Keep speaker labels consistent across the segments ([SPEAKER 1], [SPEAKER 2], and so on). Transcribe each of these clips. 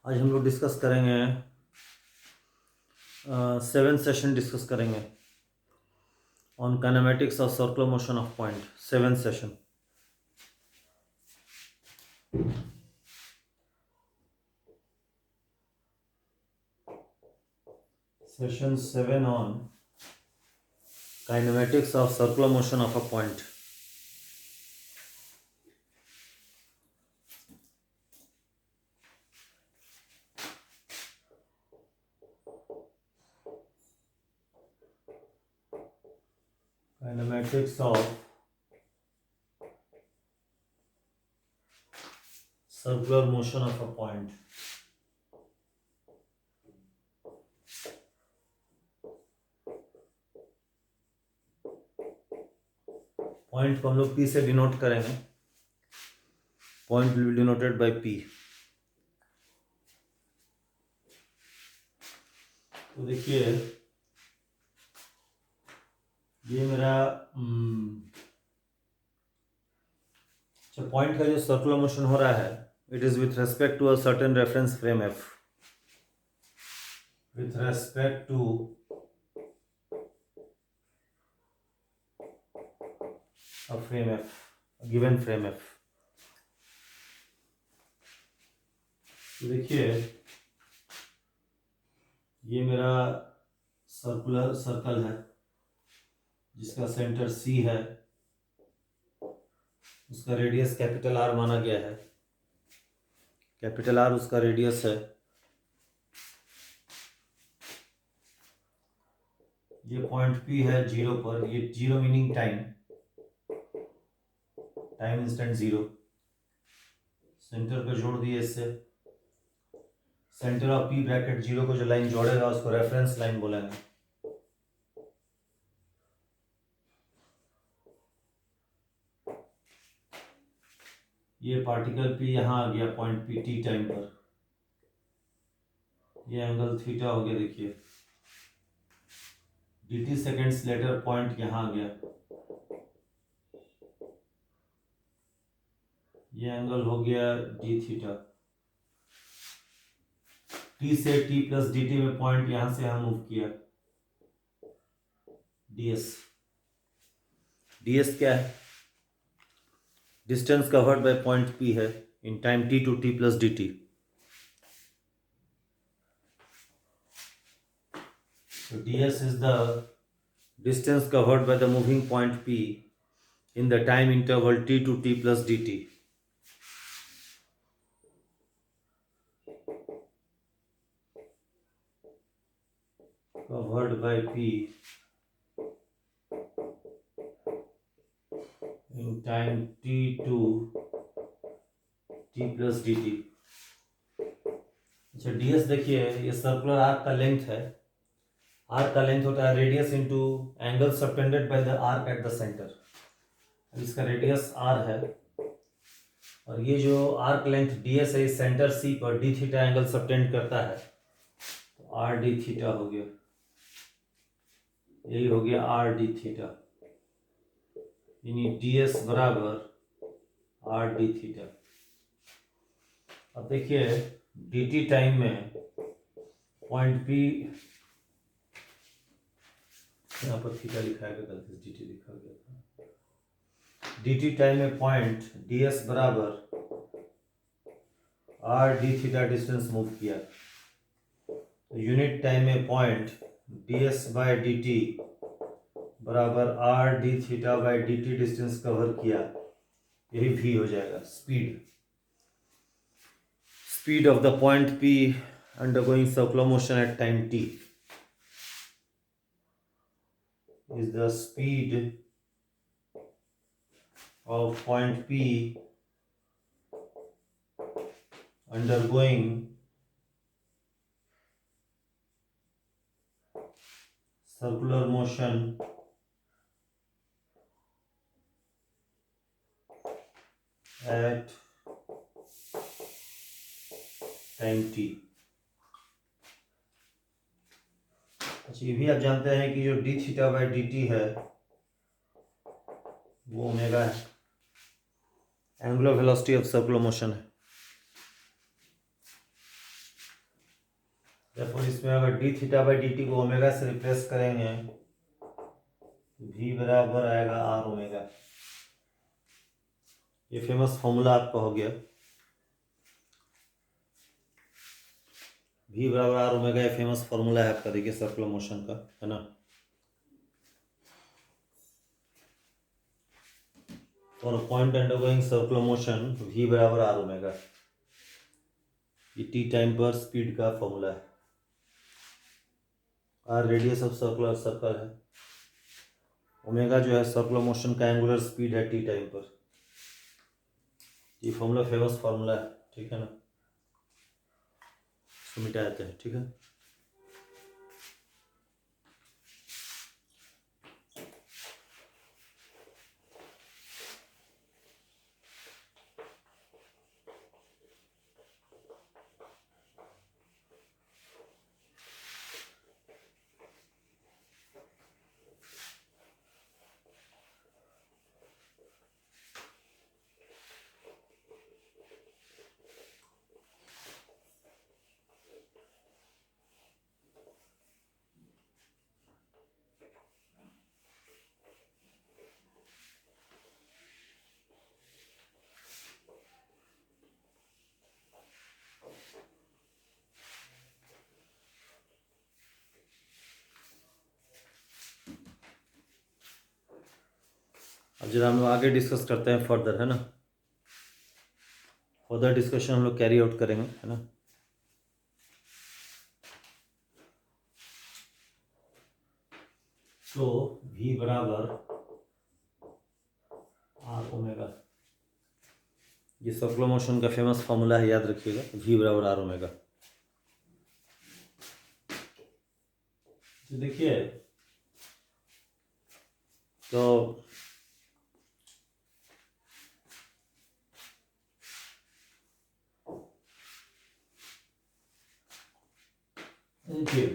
[SPEAKER 1] आज हम लोग डिस्कस करेंगे 7th सेशन डिस्कस करेंगे on kinematics of circular motion of point. 7th session. Session 7 on kinematics of circular motion of a point. Kinematics of circular motion of a point। Point को हम लोग P से denote करेंगे। Point will be denoted by P। तो देखिए ये मेरा point का जो सर्कुलर मोशन हो रहा है it is with respect to a certain reference frame F। With respect to a frame F, a given frame F। तो देखिए ये मेरा सर्कुलर सर्कल है जिसका सेंटर C है, उसका रेडियस कैपिटल R माना गया है। कैपिटल R उसका रेडियस है। ये पॉइंट P है 0 पर। ये 0 meaning time, time instant 0। Centre को जोड़ दिए इससे। सेंटर ऑफ P ब्रैकेट 0 को जो लाइन जोड़ेगा उसको रेफरेंस लाइन बोलेंगे। ये पार्टिकल P यहाँ आ गया पॉइंट P t टाइम पर। ये एंगल थीटा हो गया। देखिए dt सेकेंड्स लेटर पॉइंट यहाँ आ गया। ये एंगल हो गया d थीटा। t से t प्लस dt में पॉइंट यहां से यहां मूव किया। ds ds क्या है? Distance covered by point P है in time t to t plus dt। So ds is the distance covered by the moving point P in the time interval t to t plus dt। Covered by P in time t to t plus dt। अच्छा ds देखिए ये circular arc का length है। Arc का length होता है radius into angle subtended by the arc at the centre. इसका radius r है और ये जो आर्क लेंथ ds है इस सेंटर C पर d थीटा एंगल सबटेंड करता है तो r d थीटा हो गया। यही हो गया r d थीटा, यानी ds बराबर r d थीटा। अब देखिए dt टाइम में पॉइंट P, यहाँ पर थीटा लिखा है गलती से dt लिखा गया था। dt टाइम में पॉइंट ds बराबर r d theta distance move किया। तो यूनिट टाइम में पॉइंट ds बाय dt बराबर r d theta by dt distance cover किया। यही v हो जाएगा। Speed of the point P undergoing circular motion at time t is the speed of point P undergoing circular motion at time t। अच्छा ये भी आप जानते हैं कि जो d थीटा बाई dt है वो ओमेगा है, angular velocity of circular motion है। therefore इसमें अगर d theta by D t को ओमेगा से रिप्लेस करेंगे तो v बराबर आएगा आर ओमेगा। ये फेमस फॉर्मूला आपका हो गया, v बराबर आर ओमेगा। ये फेमस फॉर्मूला है आपका, देखिए सर्कुलर मोशन का, है ना। For a point undergoing circular motion v बराबर आर ओमेगा। ये टी टाइम पर स्पीड का फॉर्मूला है। R radius of circular circle है, ओमेगा जो है सर्कुलर मोशन का एंगुलर स्पीड है टी टाइम पर। ये फॉर्मूला फेमस फॉर्मूला है, ठीक है ना। इसको मिटा देते हैं, ठीक है। अब जरा हम लोग आगे डिस्कस करते हैं फर्दर, है ना। फर्दर डिस्कशन हम लोग कैरी आउट करेंगे, है ना। तो v बराबर आर ओमेगा, ये सर्कुलर मोशन का फेमस फॉर्मूला है, याद रखिएगा, v बराबर आर ओमेगा। तो देखिए, तो देखिए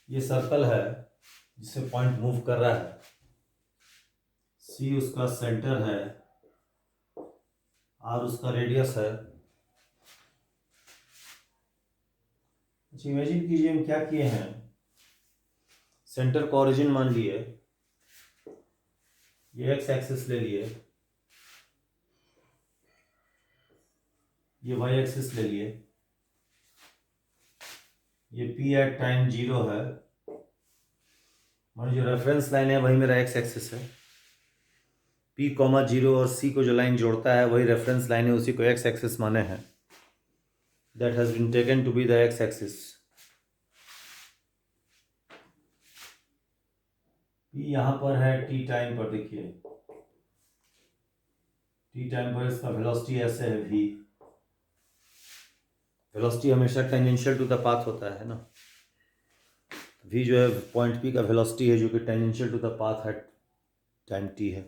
[SPEAKER 1] ये सर्कल है जिससे पॉइंट मूव कर रहा है, सी उसका सेंटर है, आर उसका रेडियस है। अच्छा, इमेजिन कीजिए हम क्या किए हैं, सेंटर को ओरिजिन मान लिए, ये एक्स एक्सिस ले लिए, ये वाई एक्सिस ले लिए, ये पी एट टाइम 0 है, मान जो रेफरेंस लाइन है वही मेरा एक्स एक्सिस है। पी कॉमा 0 और सी को जो लाइन जोड़ता है वही रेफरेंस लाइन है, उसी को एक्स एक्सिस माने हैं। That has been taken to be the x axis. P यहाँ पर है टी टाइम पर, देखिए टी टाइम पर इसका वेलोसिटी ऐसे है v। वेलोसिटी हमेशा टेंजेंशियल टू द पाथ होता है ना। v जो है पॉइंट p का वेलोसिटी है जो कि टेंजेंशियल टू द पाथ है टाइम t है।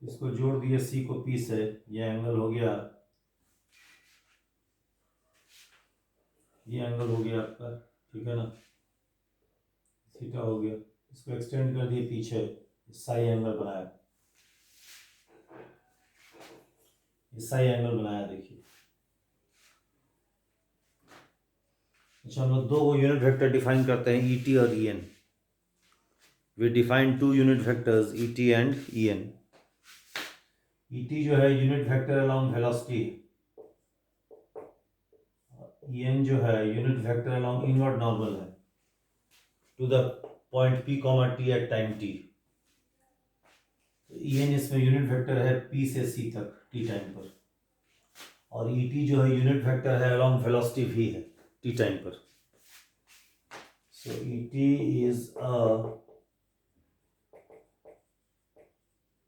[SPEAKER 1] इसको जोड़ दिए c को p से, ये एंगल हो गया, ये एंगल हो गया आपका, ठीक है ना, थीटा हो गया। इसको एक्सटेंड कर दिए पीछे, साई एंगल बनाया, ये साई एंगल बनाया, देखिए। अच्छा, हम लोग दो यूनिट वेक्टर डिफाइन करते हैं, ई टी और E N. We define two unit vectors E T and E N. E T जो है unit vector along velocity, E N जो है unit vector along inward normal है to the point P comma T at time T. E N इसमें unit vector है P से C तक T time पर, और ई टी जो है यूनिट वेक्टर है अलोंग वेलोसिटी वी है टी टाइम पर। So E T is a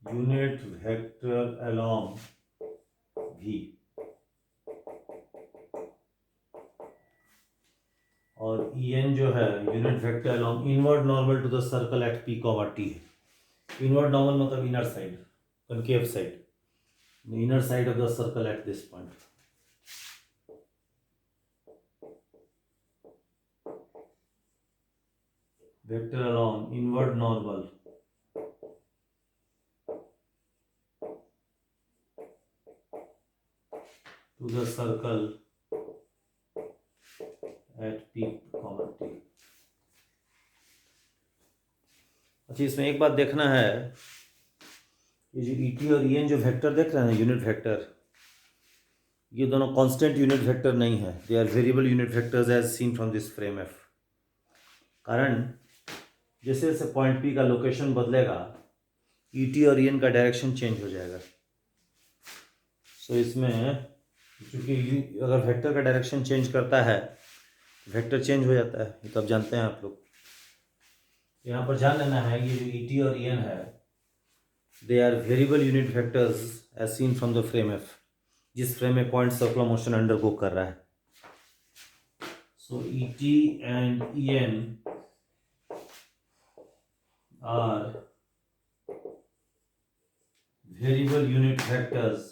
[SPEAKER 1] unit vector along v, और ई एन जो है unit vector along inward normal to the circle at p comma t है। Inward normal मतलब inner side, concave side, the inner side of the circle at this point. Vector along inward normal circle at P, T। अच्छा, इसमें एक बात देखना है, ये जो ET और EN जो वेक्टर देख रहे हैं, यूनिट वेक्टर, ये दोनों कांस्टेंट यूनिट वेक्टर नहीं है, they are variable unit vectors as seen from this frame F। कारण जैसे जैसे पॉइंट P का लोकेशन बदलेगा, ET और EN का डायरेक्शन चेंज हो जाएगा। सो इसमें चूँकि अगर वेक्टर का डायरेक्शन चेंज करता है, वेक्टर चेंज हो जाता है, ये तो आप जानते हैं आप लोग। यहाँ पर जान लेना है, ये जो ET और EN है, they are variable unit vectors as seen from the frame F, जिस फ्रेम में पॉइंट सर्कुलर मोशन अंडरगो कर रहा है। So ET and EN are variable unit vectors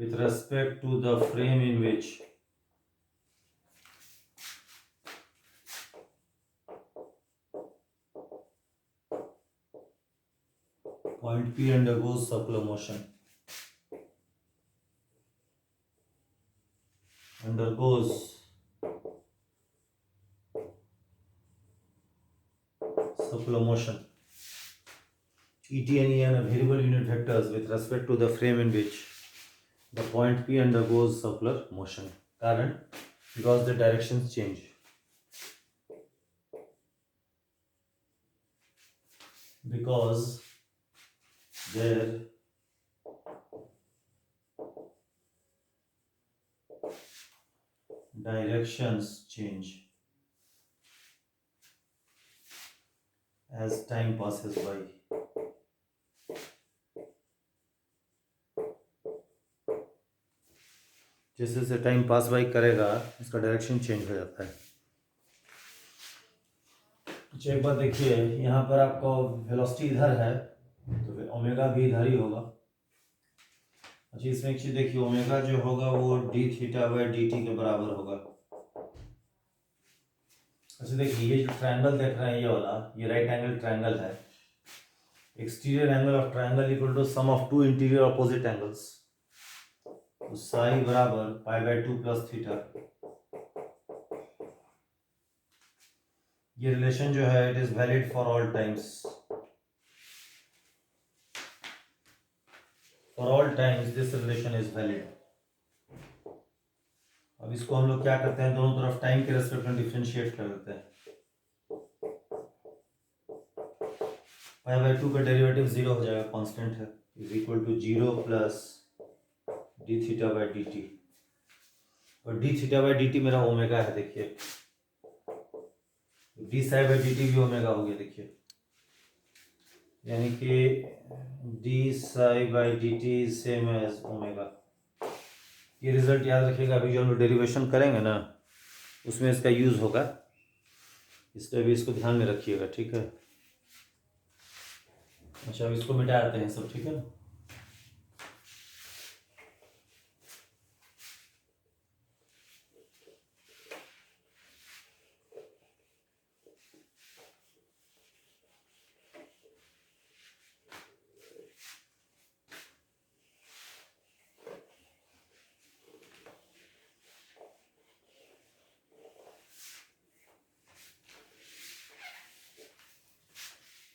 [SPEAKER 1] with respect to the frame in which point P undergoes circular motion. Undergoes circular motion. ET and EN are variable unit vectors with respect to the frame in which the point P undergoes circular motion. कारण because the directions change. Because their directions change as time passes by. जैसे जैसे time pass by करेगा, इसका direction change हो जाता है। अच्छा, एक बात देखिए, यहाँ पर आपको वेलोसिटी इधर है, तो ओमेगा भी इधर ही होगा। अच्छा, इसमें एक चीज देखिए, ओमेगा जो होगा वो D theta by D T के बराबर होगा। अच्छा देखिए, ये जो ट्रायंगल देख रहे हैं, ये वाला, ये राइट एंगल ट्रायंगल है। Exterior angle of triangle equal to sum of two interior opposite angles, तो साई बराबर पाई बाई 2 प्लस थीटा। ये रिलेशन जो है, it is valid for all times. For all times this relation is valid. अब इसको हम लोग क्या करते हैं, दोनों तरफ टाइम के रेस्पेक्ट में डिफरेंशिएट कर देते हैं। पाई बाई 2 का डेरिवेटिव 0 हो जाएगा, कांस्टेंट है, is equal to 0 plus D theta by D T. और D theta by D T मेरा ओमेगा है, देखिए D psi by D T भी ओमेगा हो गया, देखिए, यानी कि D psi by D T same as omega. ये रिजल्ट याद रखिएगा, अभी जो हम लोग डेरिवेशन करेंगे ना, उसमें इसका यूज होगा, इसलिए भी इसको ध्यान में रखिएगा, ठीक है। अच्छा, अब इसको मिटा देते हैं सब, ठीक है।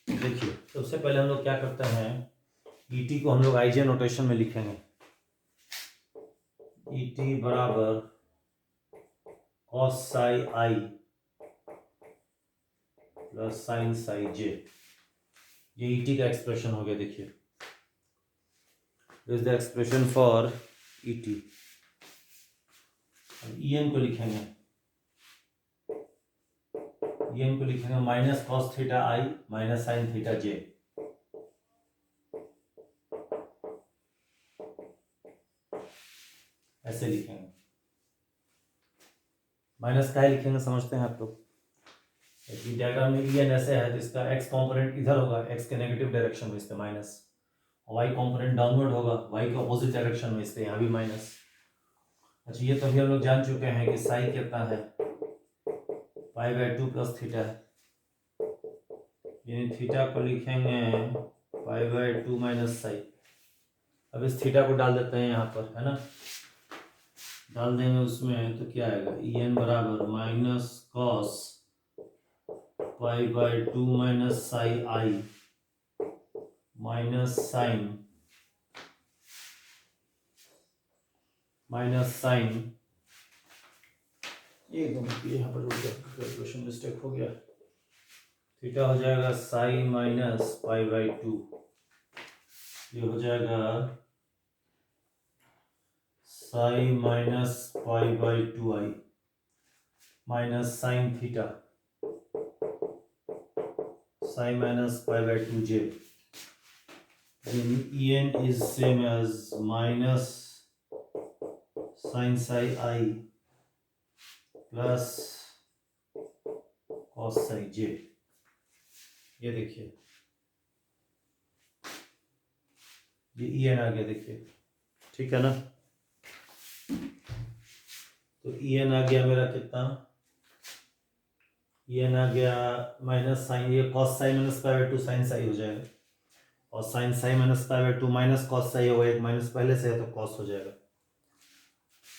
[SPEAKER 1] देखिए, सबसे पहले हम लोग क्या करते हैं, ET को हम लोग आईजे नोटेशन में लिखेंगे। ET बराबर cos साई आई प्लस साइन साई जे। ये ET का एक्सप्रेशन हो गया, देखिए, this is the expression for ET। EN को लिखेंगे, EN को लिखेंगे माइनस कॉस थीटा आई माइनस साइन थीटा जे। ऐसे लिखेंगे, माइनस का लिखेंगे, समझते हैं आप लोग। डायग्राम में EN ऐसे है, तो इसका x कंपोनेंट इधर होगा, x के नेगेटिव डायरेक्शन में, इसके माइनस, y कंपोनेंट डाउनवर्ड होगा, y के अपोजिट डायरेक्शन में, इसके यहाँ भी माइनस। अच्छा, ये तो अभी हम लोग जान चुके हैं कि साई कितना है, पाई बाई 2 प्लस थीटा है, यानी थीटा को लिखेंगे पाई बाय 2 माइनस साई। अब इस थीटा को डाल देते हैं यहाँ पर, है ना, डाल देंगे उसमें तो क्या आएगा, en बराबर minus cos pi by 2 minus psi i minus sine ये दोनों यहाँ पर कैलकुलेशन मिस्टेक हो गया, थीटा हो जाएगा साई माइनस पाई बाई 2, ये हो जाएगा Sai minus pi by 2i minus sine theta Sai minus pi by 2j, en is same as minus sin psi I plus cos psi j। ये देखिए ये en आ गया, देखिए ठीक है ना। तो en आ गया मेरा कितना, en आ गया माइनस साइन, ये cos psi minus pi by 2 sin psi हो जाएगा, और sin psi minus pi by 2 minus cos psi होगा, एक माइनस पहले से है तो cos हो जाएगा।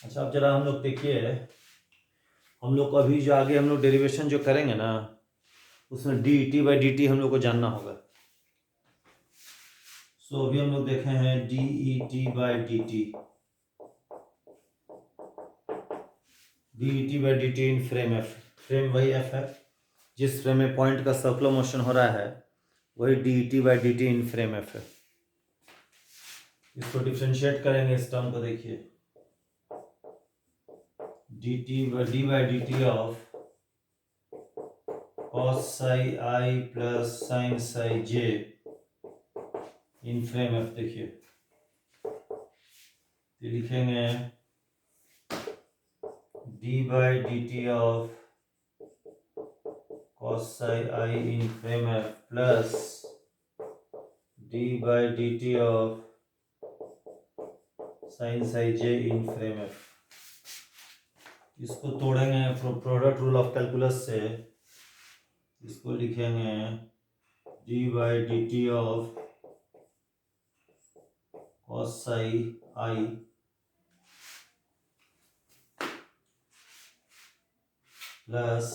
[SPEAKER 1] अच्छा अब जरा हम लोग देखिए, हम लोग को अभी जो आगे हम लोग डेरिवेशन जो करेंगे ना, उसमें D T by D t हम लोग को जानना होगा। सो अभी हम लोग देखे हैं D E T by D T, D E T by D T in frame F, frame वही एफ है जिस फ्रेम में पॉइंट का सर्कुलर मोशन हो रहा है, वही D E T by D T in frame F है। इसको डिफ्रेंशिएट करेंगे, इस टर्म को देखिए, D by D t of cos psi I plus sin psi j in frame F, देखिए ये लिखेंगे d by D t of cos psi I in frame F plus d by D t of sin psi j in frame F. इसको तोड़ेंगे product rule of calculus से, इसको लिखेंगे d by D t of cos psi I plus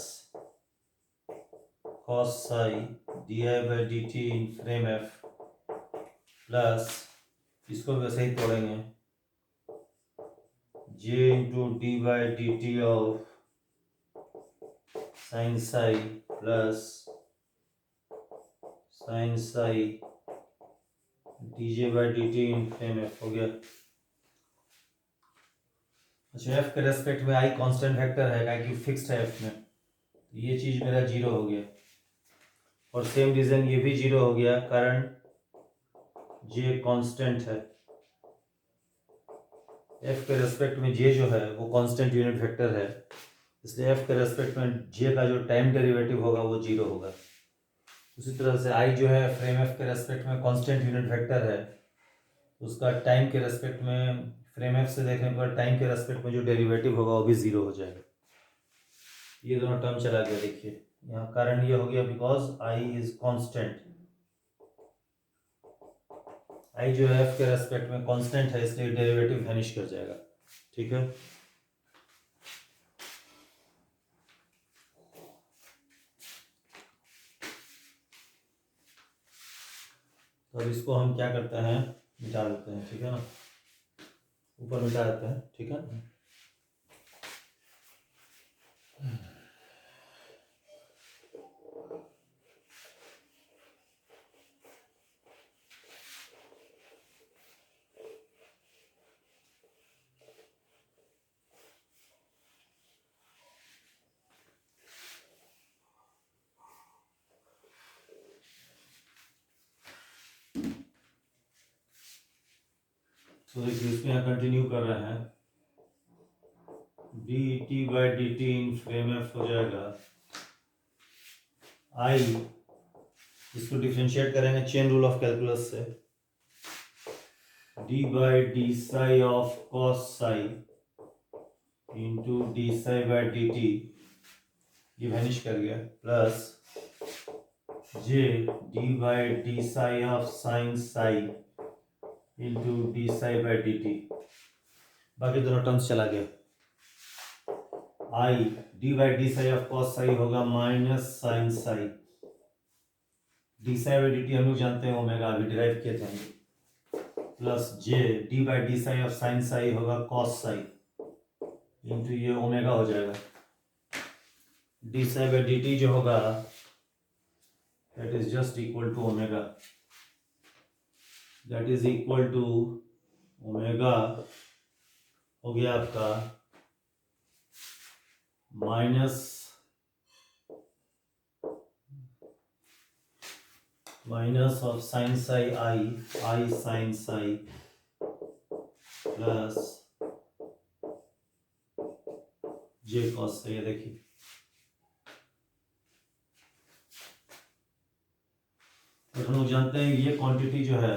[SPEAKER 1] cos psi di by D T in frame F plus, इसको वैसे ही तोड़ेंगे, j into D by D t of sine psi plus sign psi dj by D T in frame F हो गया। अच्छा F के respect में आई constant vector है क्योंकि फिक्स्ड है एफ में, तो ये चीज मेरा जीरो हो गया, और सेम रीजन ये भी जीरो हो गया कारण जे कांस्टेंट है, एफ के रेस्पेक्ट में जे जो है वो कांस्टेंट यूनिट वेक्टर है, इसलिए एफ के रेस्पेक्ट में जे का जो टाइम डेरिवेटिव होगा वो जीरो होगा। उसी तरह से आई जो है फ्रेम एफ के रेस्पेक्ट में कांस्टेंट यूनिट वेक्टर है, उसका टाइम के रेस्पेक्ट में फ्रेम एफ से देखने पर टाइम के रेस्पेक्ट में जो डेरिवेटिव होगा वो भी जीरो हो जाएगा। ये दोनों टर्म चला गया, देखिए यहाँ कारण ये हो गया बिकॉज आई इज कांस्टेंट, आई जो है एफ के रेस्पेक्ट में कांस्टेंट है इसलिए डेरिवेटिव वैनिश कर जाएगा, ठीक है। तो अब इसको हम क्या करते हैं, मिटा देते हैं, ठीक है ना, ऊपर मिटा देते हैं, ठीक है। तो देखिए इसमें यहाँ कंटिन्यू कर रहे हैं, D T by D T in frame F हो जाएगा आई, इसको डिफ्रेंशिएट करेंगे चेन रूल ऑफ कैलकुलस से, D by d psi of cos psi into D psi by D T, ये वैनिश कर गया, plus j d by d psi of sine Sai into D psi by D T, बाकी दोनों terms चला गया। I D by d psi of cos psi होगा minus sign psi, d psi by D t हम लोग जानते हैं omega, अभी डिराइव किए थे, plus j d by d psi of sine psi होगा कॉस साई इंटू ये ओमेगा हो जाएगा। D psi by D t जो होगा that is just equal to omega, that is equal to omega हो गया आपका minus of sine psi i sine psi plus j cos psi. ये देखिए तो हम लोग जानते हैं ये क्वांटिटी जो है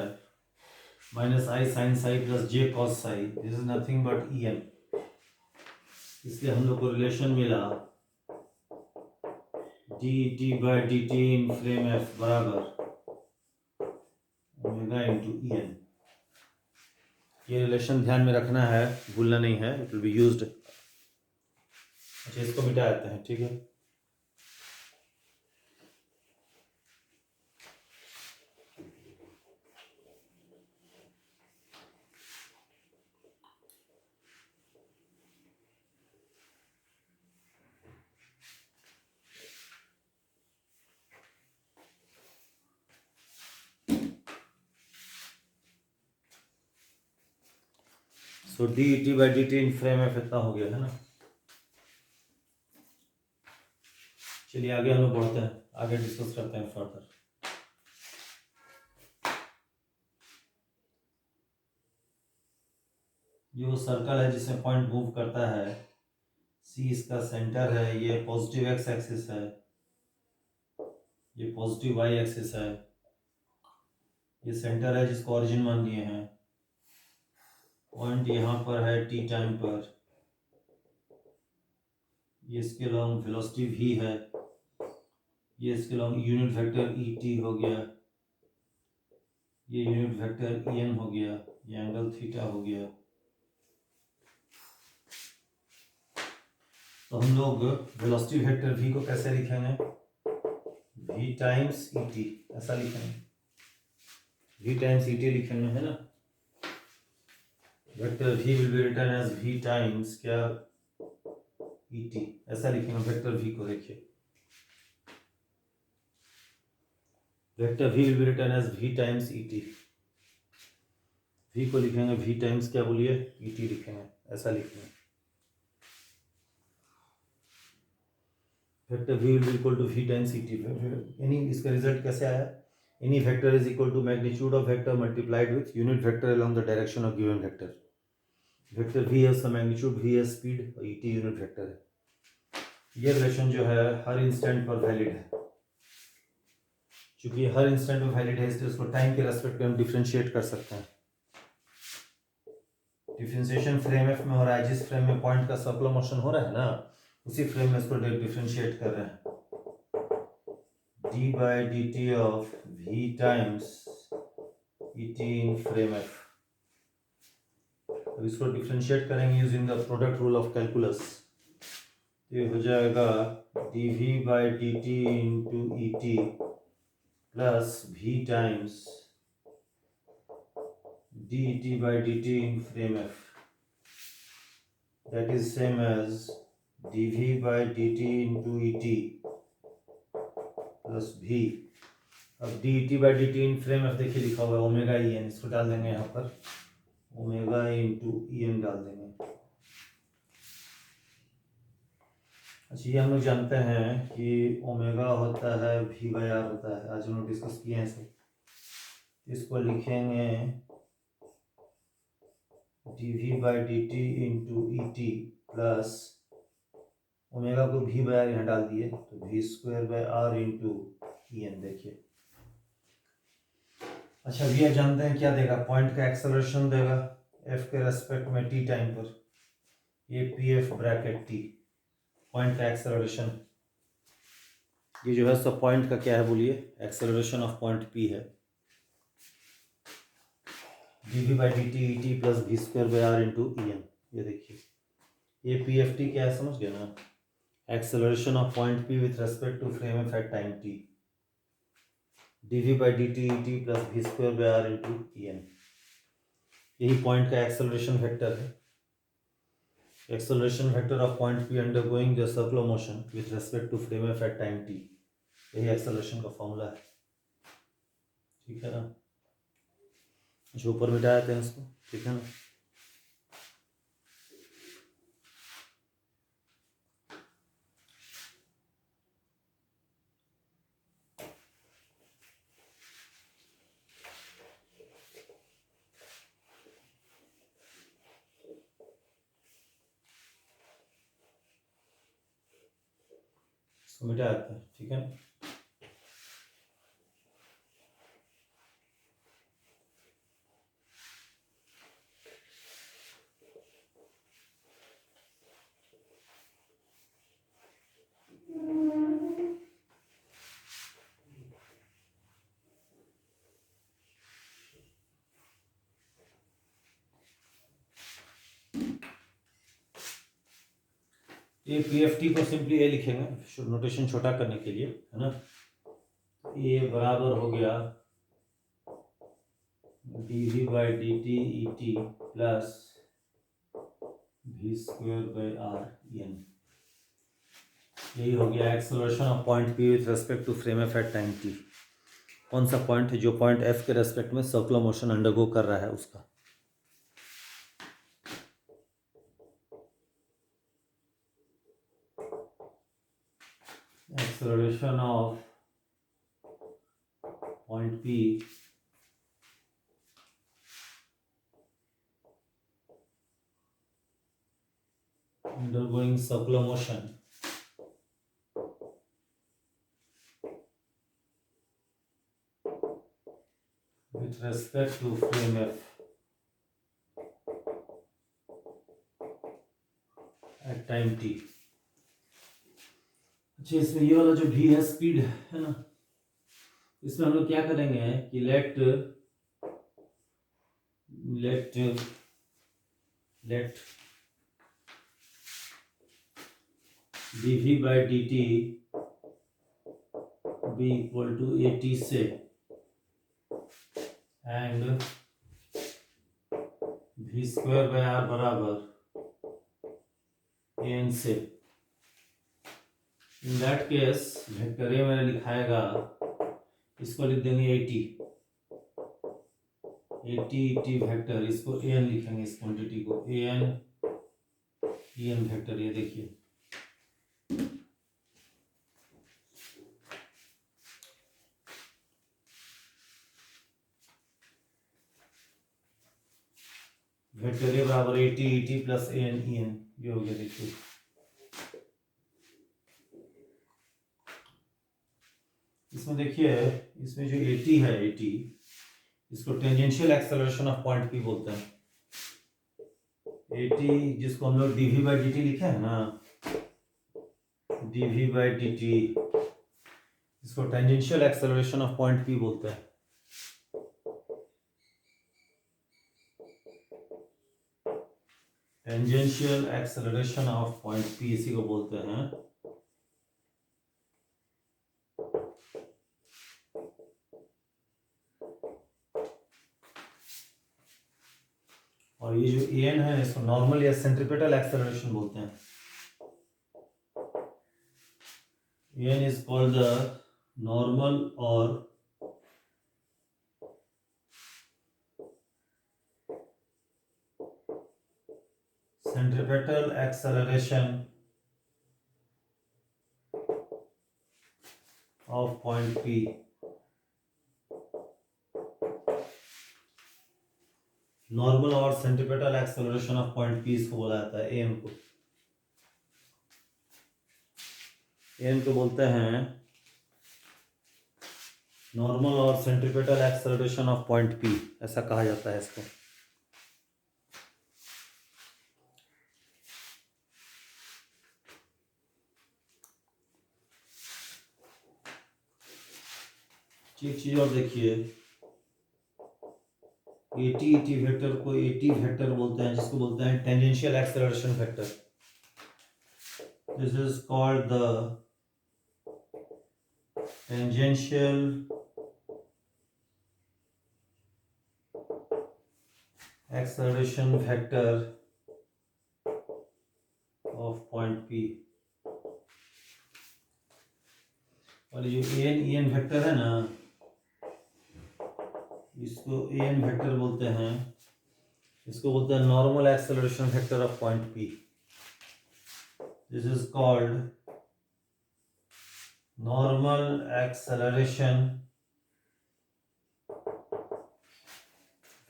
[SPEAKER 1] minus i sine psi plus j cos psi, this is nothing but e n, इसलिए हम लोग को रिलेशन मिला d T by D T in frame f बराबर ओमेगा इंटू ई एन। ये रिलेशन ध्यान में रखना है, भूलना नहीं है, इट विल बी यूज्ड। अच्छा इसको मिटा देते हैं, ठीक है। So D T by D T in frame F इतना हो गया है ना। चलिए आगे हम लोग बढ़ते हैं, आगे डिस्कस करते हैं फर्दर। जो सर्कल है जिसमें पॉइंट मूव करता है, सी इसका सेंटर है, ये पॉजिटिव एक्स एक्सिस है, ये पॉजिटिव वाई एक्सिस है, ये सेंटर है जिसको ओरिजिन मान लिए हैं, पॉइंट यहाँ पर है टी टाइम पर, ये इसके लॉन्ग वेलोसिटी वी है, ये इसके long unit vector E T हो गया, ये यूनिट वेक्टर ई एन हो गया, ये एंगल थीटा हो गया। तो हम लोग वेलोसिटी वेक्टर वी को कैसे लिखेंगे, वी टाइम्स ई टी ऐसा लिखेंगे, वी टाइम्स ई टी लिखेंगे है ना। Vector v will be written as v times क्या ई टी, ऐसा लिखेंगे वेक्टर वी को। देखिए vector v will be written as v times e t, v को लिखेंगे वी टाइम्स क्या बोलिए ई टी लिखेंगे, ऐसा लिखेंगे। Vector v will be equal to v times e t, यानी इसका रिजल्ट कैसे आया, any vector is equal to magnitude of vector multiplied with unit vector along the direction of given vector. Vector v है उसका magnitude, we है speed और E T unit vector है। ये रिलेशन जो है हर इंस्टेंट पर वैलिड है, क्योंकि हर इंस्टेंट पर वैलिड है इसलिए उसको टाइम के रेस्पेक्ट में हम डिफरेंशिएट कर सकते हैं। डिफरेंशिएशन फ्रेम एफ में हो रहा है, जिस फ्रेम में पॉइंट का सर्कुलर मोशन हो रहा है ना, उसी फ्रेम में इसको डिफरेंशिएट कर रहे हैं। D by D t of v times e t in frame f, अब इसको डिफरेंशिएट करेंगे using the product rule of calculus, ये हो जाएगा d v by D t into e t plus v times d T by D T in frame f, that is same as dv by dt into et plus v। अब dt by dt in frame F देखिए लिखा हुआ है omega E N, इसको डाल देंगे यहाँ पर ओमेगा इंटू ई एन डाल देंगे। अच्छा ये हम लोग जानते हैं कि ओमेगा होता है वी बाई आर होता है, आज हम लोग डिस्कस किए हैं सब। इसको लिखेंगे dv by dt into e t plus omega को वी बाई आर यहाँ डाल दिए तो v square by r into e n. देखिए अच्छा वी आप जानते हैं क्या देगा, पॉइंट का एक्सेलरेशन देगा एफ के रेस्पेक्ट में टी टाइम पर, ये p f bracket t point का एक्सेलरेशन। ये जो है सब पॉइंट का क्या है बोलिए, एक्सेलरेशन ऑफ पॉइंट पी है, dv by dt et plus v square by r into e n. ये देखिए ये पी एफ टी क्या है समझ गए ना, acceleration of point p with respect to frame of at time t, dv by dt et plus v square by r into e n. यही point का एक्सेलरेशन वेक्टर है, acceleration vector of point p undergoing the circular motion with respect to frame of at time t, यही acceleration का formula है, ठीक है ना। जो ऊपर मिटाया थे इसको, ठीक है ना। इसको मिटाया था, ठीक है ना। ये पी एफ टी को सिंपली ए लिखेंगे नोटेशन छोटा करने के लिए, है ना। ये बराबर हो गया d v by D t e t plus v square by r n. यही हो गया acceleration of point p with respect to frame f at time t. कौन सा पॉइंट है, जो पॉइंट एफ के रेस्पेक्ट में सर्कुलर मोशन अंडरगो कर रहा है उसका। Acceleration of point p undergoing circular motion with respect to frame F at time t। अच्छा, इसमें ये वाला जो v है स्पीड है ना, इसमें हम लोग क्या करेंगे कि let dv by dt be equal to at से and v square by r बराबर an से। In that case vector a मैंने लिखाएगा, इसको लिख देंगे एटी वेक्टर, इसको an लिखेंगे, इस क्वांटिटी को an वेक्टर। ये देखिए वेक्टर ए बराबर एटी प्लस an ये हो गया। देखिए इसमें देखिए, इसमें जो 80 है, 80 इसको tangential acceleration of point P बोलते हैं। 80 जिसको हम लोग dv बाई dt लिखे हैं ना, dv बाई dt इसको tangential acceleration of point P बोलते हैं। Tangential acceleration of point P इसी को बोलते हैं। और ये जो an है इसको नॉर्मल या सेंट्रीपिटल एक्सेलरेशन बोलते हैं। an is called the normal और centripetal acceleration of point P। Normal और centripetal acceleration of point P इसको बोला जाता है, एम को। एम को बोलते हैं नॉर्मल और centripetal acceleration of point P, ऐसा कहा जाता है इसको। एक चीज और देखिए, एटी वेक्टर को एटी वेक्टर बोलते हैं, जिसको बोलते हैं tangential acceleration vector. This is called the tangential acceleration vector of point P. और ये एन वेक्टर है ना, इसको एन वेक्टर बोलते हैं, इसको बोलते हैं normal acceleration vector of point P. This is called normal acceleration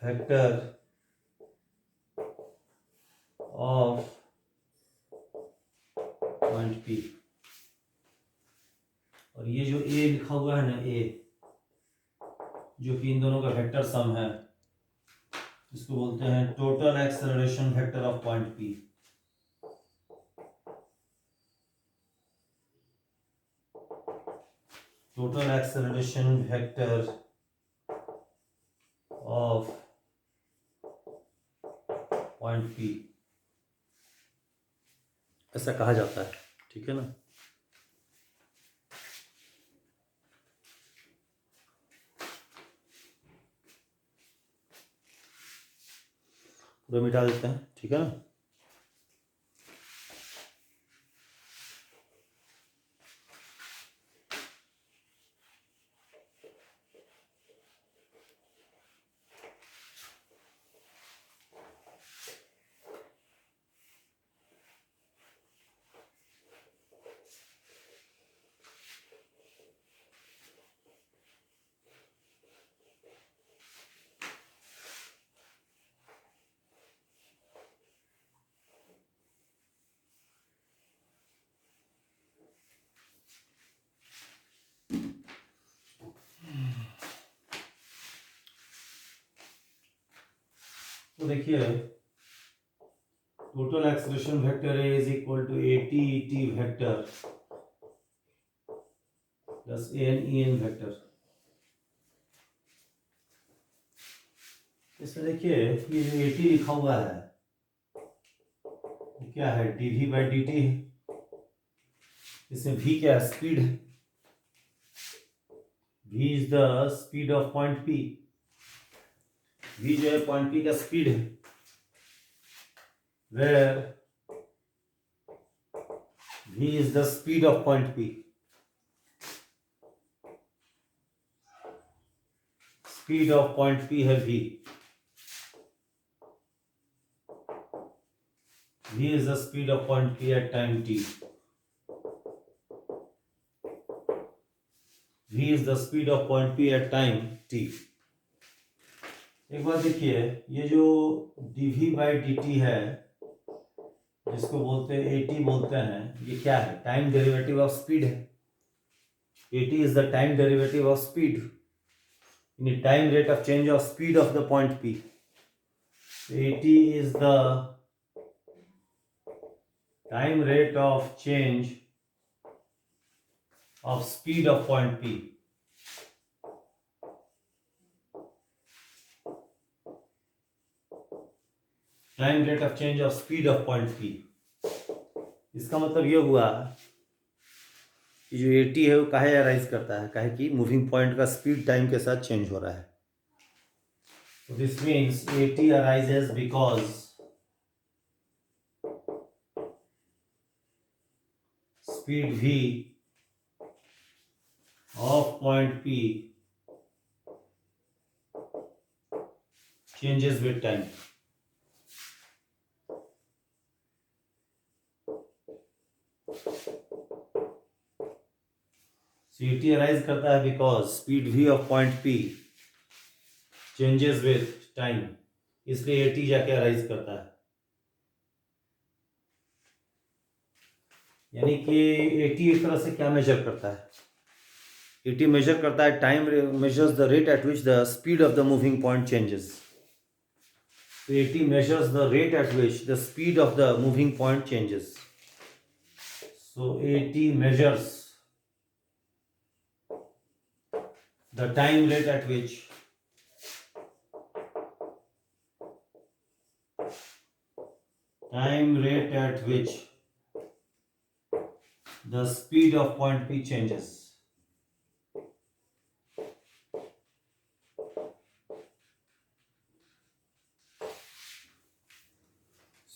[SPEAKER 1] vector of point P. और ये जो ए लिखा हुआ है ना, ए जो कि इन दोनों का वेक्टर सम है, इसको बोलते हैं total acceleration vector of point P. Total acceleration vector of point P, ऐसा कहा जाता है। ठीक है ना। पूरा मिटा देते हैं। ठीक है ना। तो देखिए, total acceleration vector a is equal to a t t vector plus n vector. इसमें देखिए, ये जो एटी लिखा हुआ है, क्या है, डीवी बाई डी टी है। इसमें वी क्या है, स्पीड है। V is the speed of point P. V जो है पॉइंट पी का स्पीड है, where V is the speed of point P. Speed of point P है V. V is the speed of point P at time T. V is the speed of point P at time T. एक बार देखिए, ये जो dv by D T है, जिसको बोलते हैं एटी बोलते हैं, ये क्या है, टाइम डेरिवेटिव ऑफ स्पीड है। Eighty is the time derivative of speed, in time rate of change of speed of the point P. Eighty is the time rate of change of speed of point P. Time rate of change of speed of point P. इसका मतलब ये हुआ कि जो AT है वो काहे arise करता है, काहे कि मूविंग पॉइंट का स्पीड टाइम के साथ चेंज हो रहा है। So this means AT arises because speed V of point P changes with time. CT arise करता है because speed V of point P changes with time, इसलिए AT जाके अराइज करता है। यानी कि AT एक तरह से क्या मेजर करता है, AT मेजर करता है time, measures the rate at which the speed of the moving point changes. So AT measures the rate at which the speed of the moving point changes. So AT measures the time rate at which the speed of point P changes.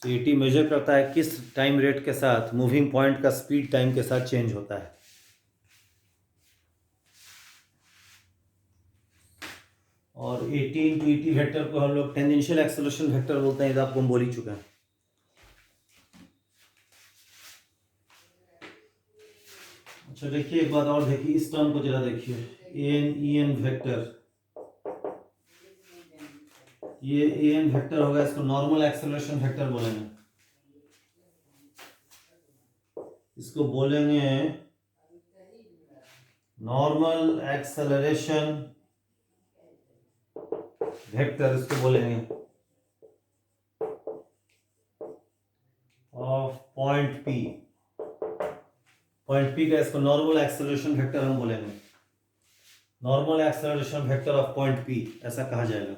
[SPEAKER 1] So AT measure करता है किस time rate के साथ moving point का speed time के साथ change होता है. और AT इंटू ET वेक्टर को हम लोग टेंजेंशियल एक्सेलरेशन वेक्टर बोलते हैं. ये आपको हम बोल ही चुके हैं. अच्छा देखिए एक बात और देखिए, इस टर्म को जरा देखिए. AN वेक्टर, ये AN वेक्टर होगा, इसको नॉर्मल एक्सेलरेशन वेक्टर बोलेंगे. इसको बोलेंगे नॉर्मल एक्सेलरेशन वेक्टर, इसको बोलेंगे of point P. Point P का इसको नॉर्मल एक्सेलरेशन वेक्टर हम बोलेंगे. Normal acceleration vector of point P ऐसा कहा जाएगा.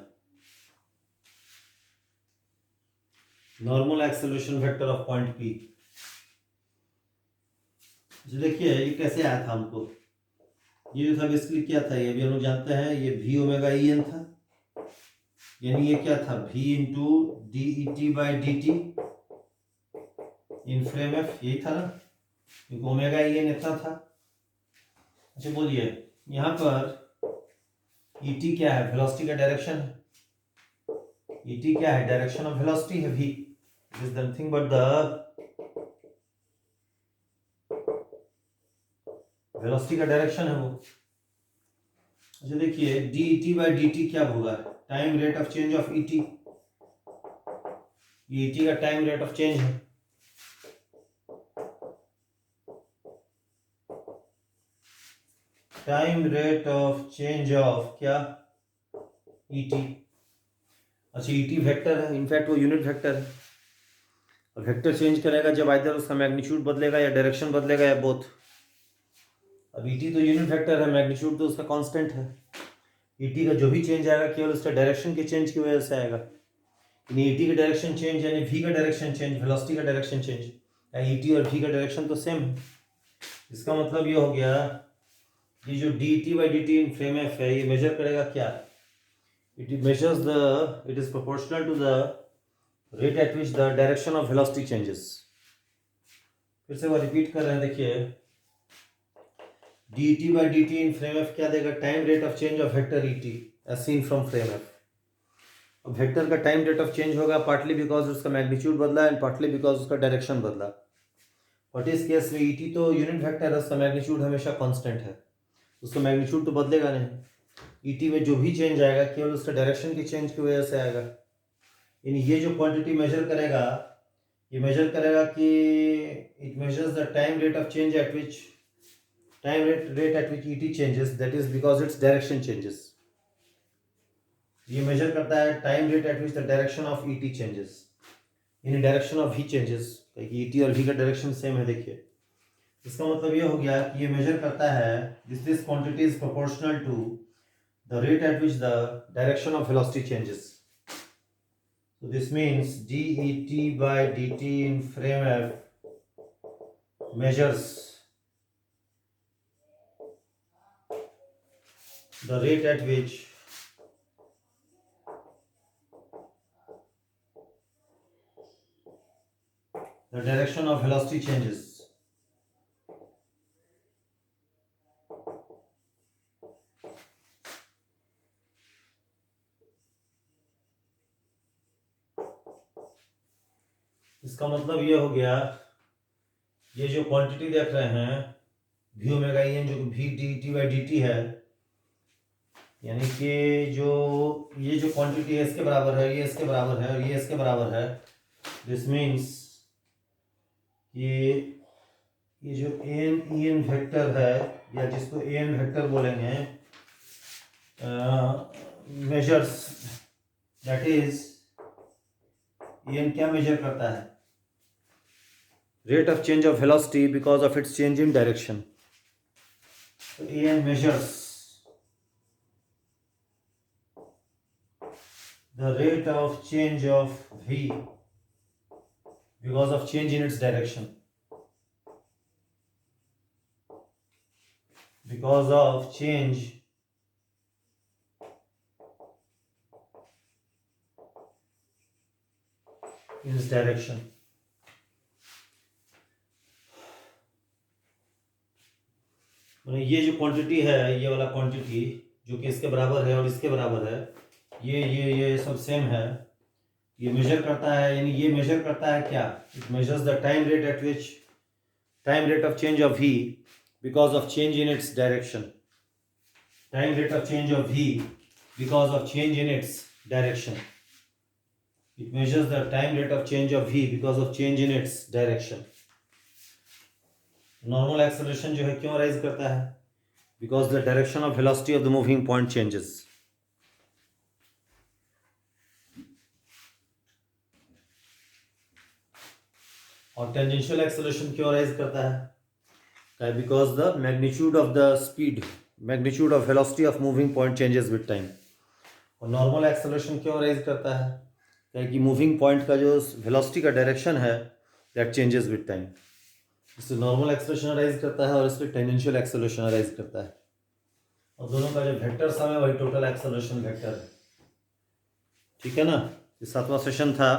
[SPEAKER 1] Normal acceleration vector of point P. जो देखिए ये कैसे आया था हमको, ये जो था बेसिकली क्या था, ये भी हम लोग जानते हैं, ये V ओमेगा EN था. यानी ये क्या था, V into DET by DT in frame F. यही था ना, क्योंकि ओमेगा EN इतना था. अच्छा बोलिए यहाँ पर ET क्या है, वेलोसिटी का डायरेक्शन है. ET क्या है, डायरेक्शन ऑफ वेलोसिटी है. V is nothing but the velocity का डायरेक्शन है वो. अच्छा देखिए DET बाई DT क्या होगा, time rate of change of ET. ये ET का टाइम रेट ऑफ चेंज है. Time rate of change of क्या, ET. अच्छा ET वेक्टर है, इनफैक्ट वो यूनिट वेक्टर है. और वेक्टर चेंज करेगा जब आइदर उसका मैग्नीट्यूड बदलेगा या डायरेक्शन बदलेगा या बोथ. अब ET तो यूनिट वेक्टर है, मैग्नीट्यूड तो उसका कांस्टेंट है. ET का जो भी चेंज आएगा केवल उसका डायरेक्शन के चेंज की वजह से आएगा. यानी ET का डायरेक्शन चेंज यानी V का डायरेक्शन चेंज, वेलोसिटी का डायरेक्शन चेंज. ET और V का डायरेक्शन तो सेम है. इसका मतलब ये हो गया, ये जो DET by DT in frame F है, ये मेजर करेगा क्या, it is proportional to the rate at which the direction of velocity changes. फिर से वो रिपीट कर रहे हैं. देखिए DET by DT in frame F क्या देगा, time rate of change of vector ET as seen from frame F. अब वेक्टर का टाइम रेट ऑफ चेंज होगा पार्टली बिकॉज उसका मैग्नीट्यूड बदला एंड पार्टली बिकॉज उसका डायरेक्शन बदला. बट इस केस में ET तो यूनिट वेक्टर है, उसका मैग्नीट्यूड हमेशा कांस्टेंट है, उसका मैग्नीट्यूड तो बदलेगा नहीं. ET में जो भी चेंज आएगा केवल उसका डायरेक्शन की चेंज की वजह से आएगा. यानी ये जो क्वांटिटी मेजर करेगा, ये मेजर करेगा कि it measures the time rate of change at which ET changes, that is because its direction changes. ये मेजर करता है time rate at which the direction of ET changes, यानी direction of V changes. ET और V का direction same है. देखिए इसका मतलब ये हो गया कि ये मेजर करता है this quantity is proportional to the rate at which the direction of velocity changes. So this means DET by DT in frame F measures the rate at which the direction of velocity changes. इसका मतलब ये हो गया, ये जो quantity देख रहे हैं V ओमेगा EN जो V DET by DT है, यानी कि जो ये जो क्वांटिटी है इसके बराबर है, ये इसके बराबर है और ये इसके बराबर है. दिस मीन्स ये जो AN वेक्टर है या जिसको AN वेक्टर बोलेंगे, मेजर्स, दैट इज AN क्या मेजर करता है, rate of change of velocity because of its change in direction. So AN measures the rate of change of v because of change in its direction. Because of change in its direction. ये जो quantity है, ये वाला quantity जो कि इसके बराबर है और इसके बराबर है, ये सब सेम है। ये मेजर करता है, यानी ये मेजर करता है क्या? It measures the time rate of change of v because of change in its direction. Time rate of change of v because of change in its direction. It measures the time rate of change of v because of change in its direction. Normal acceleration जो है क्यों rise करता है? Because the direction of velocity of the moving point changes. और tangential acceleration क्यों rise करता है? Because the magnitude of the speed, magnitude of velocity of moving point changes with time. और नॉर्मल एक्सेलरेशन क्यों rise करता है? कि moving point का जो वेलोसिटी का डायरेक्शन है दैट चेंजेस विद टाइम। इससे नॉर्मल एक्सेलरेशन राइज करता है और इससे टेंजेंशियल एक्सेलरेशन राइज करता है। और दोनों का जो वेक्टर सम है वही टोटल एक्सेलरेशन वेक्टर है। ठीक है ना? ये 7वां सेशन था,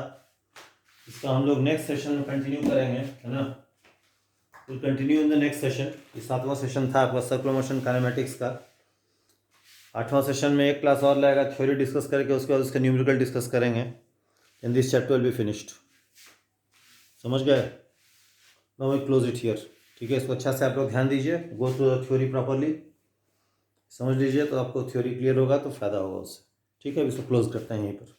[SPEAKER 1] इसका हम लोग नेक्स्ट सेशन में कंटिन्यू करेंगे, है ना? Will continue in the next session. ये 7वां सेशन था आपका सर्कुलर मोशन काइनेमेटिक्स का। 8वां सेशन में एक क्लास और लगेगा, थ्योरी डिस्कस करके उसके बाद उसका न्यूमेरिकल डिस्कस करेंगे। And this chapter will be finished. समझ गए? Now we close it here. ठीक है, इसको अच्छा से आप लोग ध्यान दीजिए, go through the theory properly, समझ लीजिए, तो आपको थ्योरी क्लियर होगा तो फ़ायदा होगा उससे। ठीक है, अब इसको क्लोज करते हैं यहीं पर।